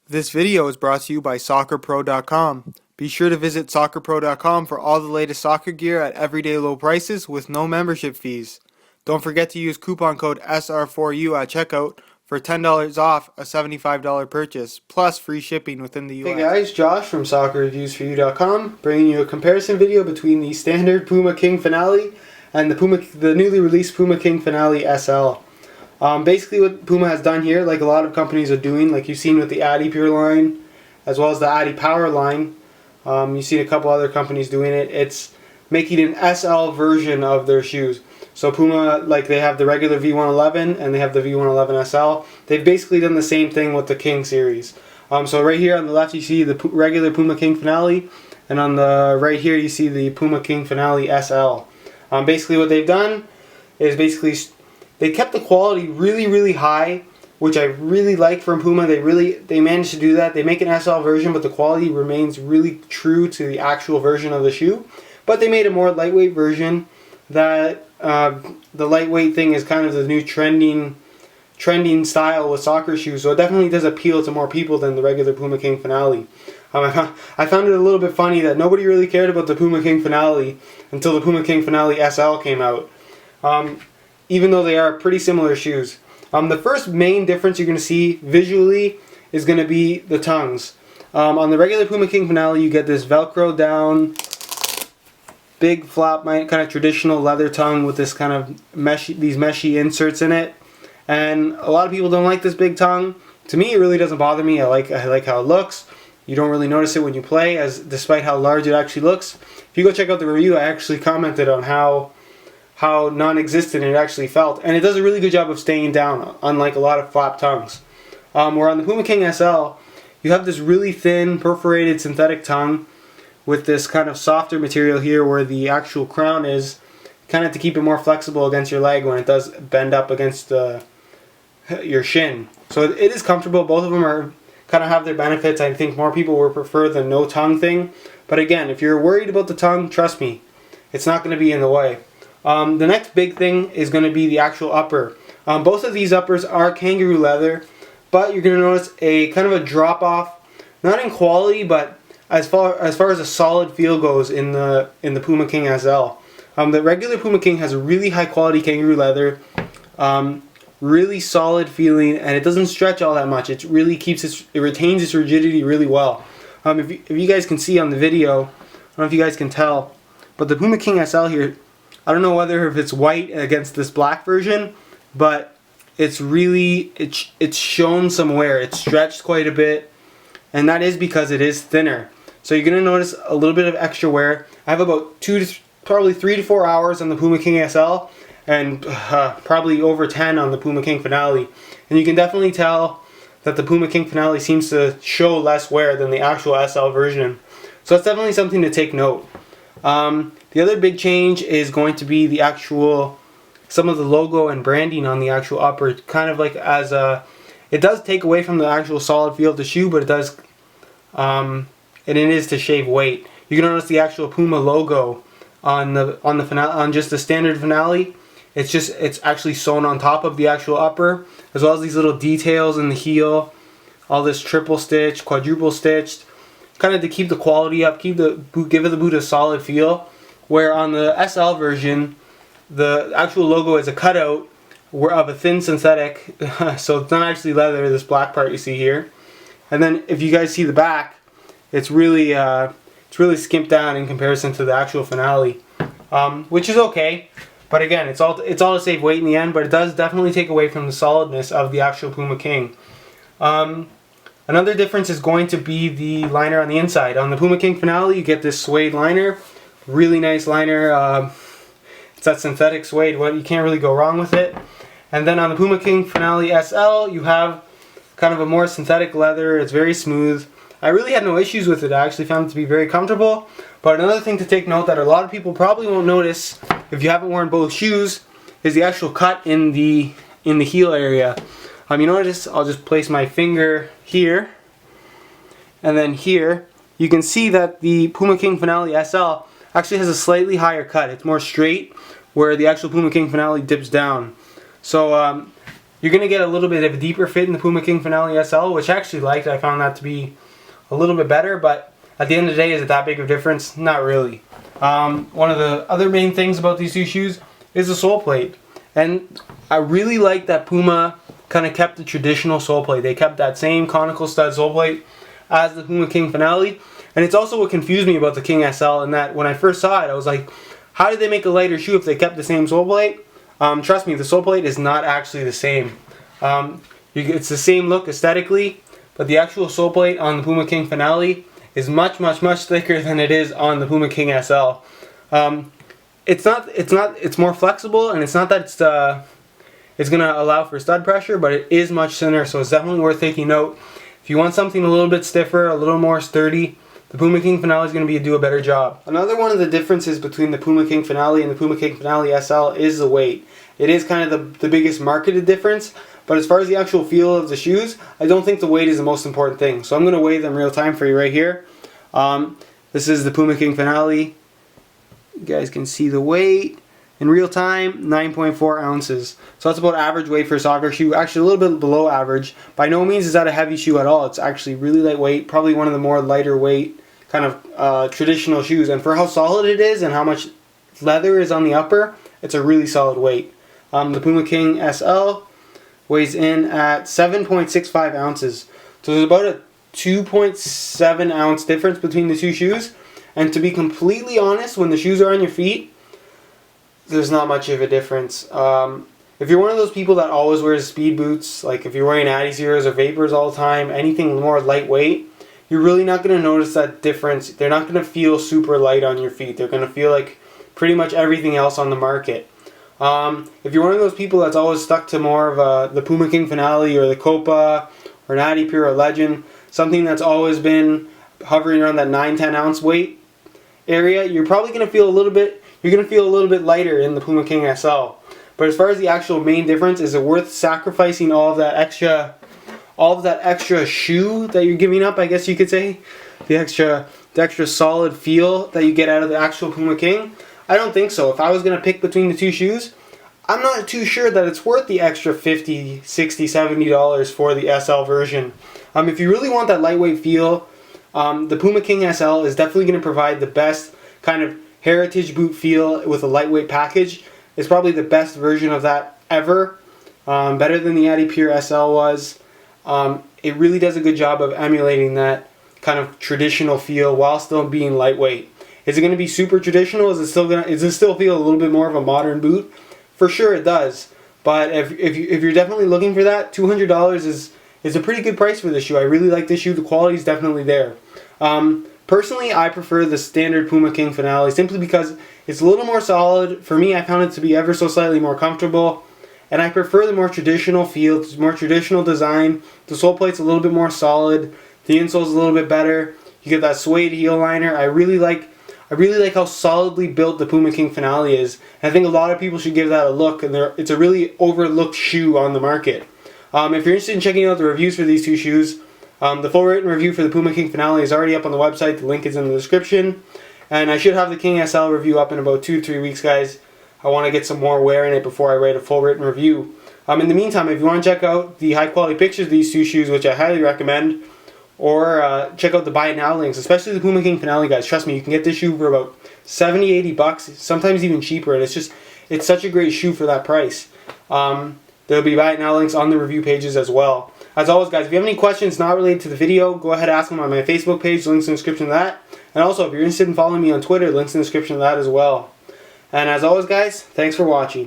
This video is brought to you by SoccerPro.com. Be sure to visit SoccerPro.com for all the latest soccer gear at everyday low prices with no membership fees. Don't forget to use coupon code SR4U at checkout for $10 off a $75 purchase, plus free shipping within the US. Hey guys, Josh from SoccerReviewsForYou.com, bringing you a comparison video between the standard Puma King Finale and the newly released Puma King Finale SL. Basically what Puma has done here, like a lot of companies are doing, like you've seen with the Addy Pure line, as well as the Addy Power line, you've seen a couple other companies doing it, it's making an SL version of their shoes. So Puma, like they have the regular V111 and they have the V111 SL. They've basically done the same thing with the King series. So right here on the left you see the regular Puma King Finale, and on the right here you see the Puma King Finale SL. Basically what they've done is they kept the quality really high, which I really like from Puma. They managed to do that. They make an SL version, but the quality remains really true to the actual version of the shoe. But they made a more lightweight version. That the lightweight thing is kind of the new trending style with soccer shoes. So it definitely does appeal to more people than the regular Puma King Finale. I found it a little bit funny that nobody really cared about the Puma King Finale until the Puma King Finale SL came out. Even though they are pretty similar shoes. The first main difference you're going to see visually is going to be the tongues. On the regular Puma King Finale you get this Velcro down, big flap, kind of traditional leather tongue with this kind of these meshy inserts in it. And a lot of people don't like this big tongue. To me it really doesn't bother me. I like how it looks. You don't really notice it when you play, despite how large it actually looks. If you go check out the review, I actually commented on how non-existent it actually felt, and it does a really good job of staying down, unlike a lot of flap tongues. Where on the Puma King SL, you have this really thin, perforated synthetic tongue with this kind of softer material here where the actual crown is, kind of to keep it more flexible against your leg when it does bend up against your shin. So it is comfortable. Both of them are kind of have their benefits. I think more people would prefer the no tongue thing, but again, if you're worried about the tongue, trust me, it's not going to be in the way. The next big thing is going to be the actual upper. Both of these uppers are kangaroo leather, but you're going to notice a kind of a drop off, not in quality, but as far as a solid feel goes in the Puma King SL. The regular Puma King has a really high quality kangaroo leather, really solid feeling, and it doesn't stretch all that much. It really it retains its rigidity really well. If you guys can see on the video, I don't know if you guys can tell, but the Puma King SL here, I don't know whether if it's white against this black version, but it's really, it's shown some wear. It's stretched quite a bit, and that is because it is thinner. So you're going to notice a little bit of extra wear. I have about probably 3 to 4 hours on the Puma King SL, and probably over 10 on the Puma King Finale. And you can definitely tell that the Puma King Finale seems to show less wear than the actual SL version. So that's definitely something to take note. The other big change is going to be the some of the logo and branding on the actual upper, kind of like it does take away from the actual solid feel of the shoe, but it does, and it is to shave weight. You can notice the actual Puma logo on just the standard Finale. It's actually sewn on top of the actual upper, as well as these little details in the heel, all this triple stitch, quadruple stitched, kind of to keep the quality up, give the boot a solid feel. Where on the SL version, the actual logo is a cutout of a thin synthetic, so it's not actually leather, this black part you see here. And then if you guys see the back, it's really skimped down in comparison to the actual Finale, which is okay. But again, it's all to save weight in the end, but it does definitely take away from the solidness of the actual Puma King. Another difference is going to be the liner on the inside. On the Puma King Finale, you get this suede liner. Really nice liner. It's that synthetic suede. You can't really go wrong with it. And then on the Puma King Finale SL, you have kind of a more synthetic leather. It's very smooth. I really had no issues with it. I actually found it to be very comfortable. But another thing to take note that a lot of people probably won't notice if you haven't worn both shoes is the actual cut in the heel area. You notice, I'll just place my finger here, and then here, you can see that the Puma King Finale SL actually has a slightly higher cut. It's more straight, where the actual Puma King Finale dips down. So you're going to get a little bit of a deeper fit in the Puma King Finale SL, which I actually liked. I found that to be a little bit better, but at the end of the day, is it that big of a difference? Not really. One of the other main things about these two shoes is the sole plate. And I really like that Puma kind of kept the traditional sole plate. They kept that same conical stud sole plate as the Puma King Finale. And it's also what confused me about the King SL, in that when I first saw it, I was like, how did they make a lighter shoe if they kept the same sole plate? Trust me, the sole plate is not actually the same. It's the same look aesthetically, but the actual sole plate on the Puma King Finale is much thicker than it is on the Puma King SL. It's more flexible, and it's not that it's going to allow for stud pressure, but it is much thinner, so it's definitely worth taking note. If you want something a little bit stiffer, a little more sturdy, the Puma King Finale is going to do a better job. Another one of the differences between the Puma King Finale and the Puma King Finale SL is the weight. It is kind of the biggest marketed difference, but as far as the actual feel of the shoes, I don't think the weight is the most important thing. So I'm going to weigh them real time for you right here. This is the Puma King Finale. You guys can see the weight in real time, 9.4 ounces. So that's about average weight for a soccer shoe. Actually a little bit below average. By no means is that a heavy shoe at all. It's actually really lightweight, probably one of the more lighter weight kind of traditional shoes. And for how solid it is and how much leather is on the upper, it's a really solid weight. The Puma King SL weighs in at 7.65 ounces. So there's about a 2.7 ounce difference between the two shoes. And to be completely honest, when the shoes are on your feet, there's not much of a difference. If you're one of those people that always wears speed boots, like if you're wearing Addy Zeros or Vapors all the time, anything more lightweight, you're really not going to notice that difference. They're not going to feel super light on your feet. They're going to feel like pretty much everything else on the market. If you're one of those people that's always stuck to more of the Puma King Finale or the Copa or an Addy Pure or Legend, something that's always been hovering around that 9-10 ounce weight area, you're probably going to feel a little bit lighter in the Puma King SL. But as far as the actual main difference, is it worth sacrificing all of that extra shoe that you're giving up, I guess you could say? The extra solid feel that you get out of the actual Puma King? I don't think so. If I was going to pick between the two shoes, I'm not too sure that it's worth the extra $50, $60, $70 for the SL version. If you really want that lightweight feel, the Puma King SL is definitely going to provide the best kind of heritage boot feel with a lightweight package. It's probably the best version of that ever. Better than the Addy Pure SL was. It really does a good job of emulating that kind of traditional feel while still being lightweight. Is it going to be super traditional? Does it still feel a little bit more of a modern boot? For sure it does. But if you're definitely looking for that, $200 is a pretty good price for this shoe. I really like this shoe. The quality is definitely there. Personally, I prefer the standard Puma King Finale simply because it's a little more solid. For me, I found it to be ever so slightly more comfortable. And I prefer the more traditional feel, more traditional design. The sole plate's a little bit more solid. The insole's a little bit better. You get that suede heel liner. I really like how solidly built the Puma King Finale is. And I think a lot of people should give that a look. And it's a really overlooked shoe on the market. If you're interested in checking out the reviews for these two shoes, the full written review for the Puma King Finale is already up on the website. The link is in the description. And I should have the King SL review up in about 2-3 weeks, guys. I want to get some more wear in it before I write a full written review. In the meantime, if you want to check out the high quality pictures of these two shoes, which I highly recommend, or check out the buy it now links, especially the Puma King Finale, guys. Trust me, you can get this shoe for about $70-$80, sometimes even cheaper, and it's such a great shoe for that price. There'll be buy it now links on the review pages as well. As always, guys, if you have any questions not related to the video, go ahead and ask them on my Facebook page, links in the description of that. And also, if you're interested in following me on Twitter, links in the description of that as well. And as always, guys, thanks for watching.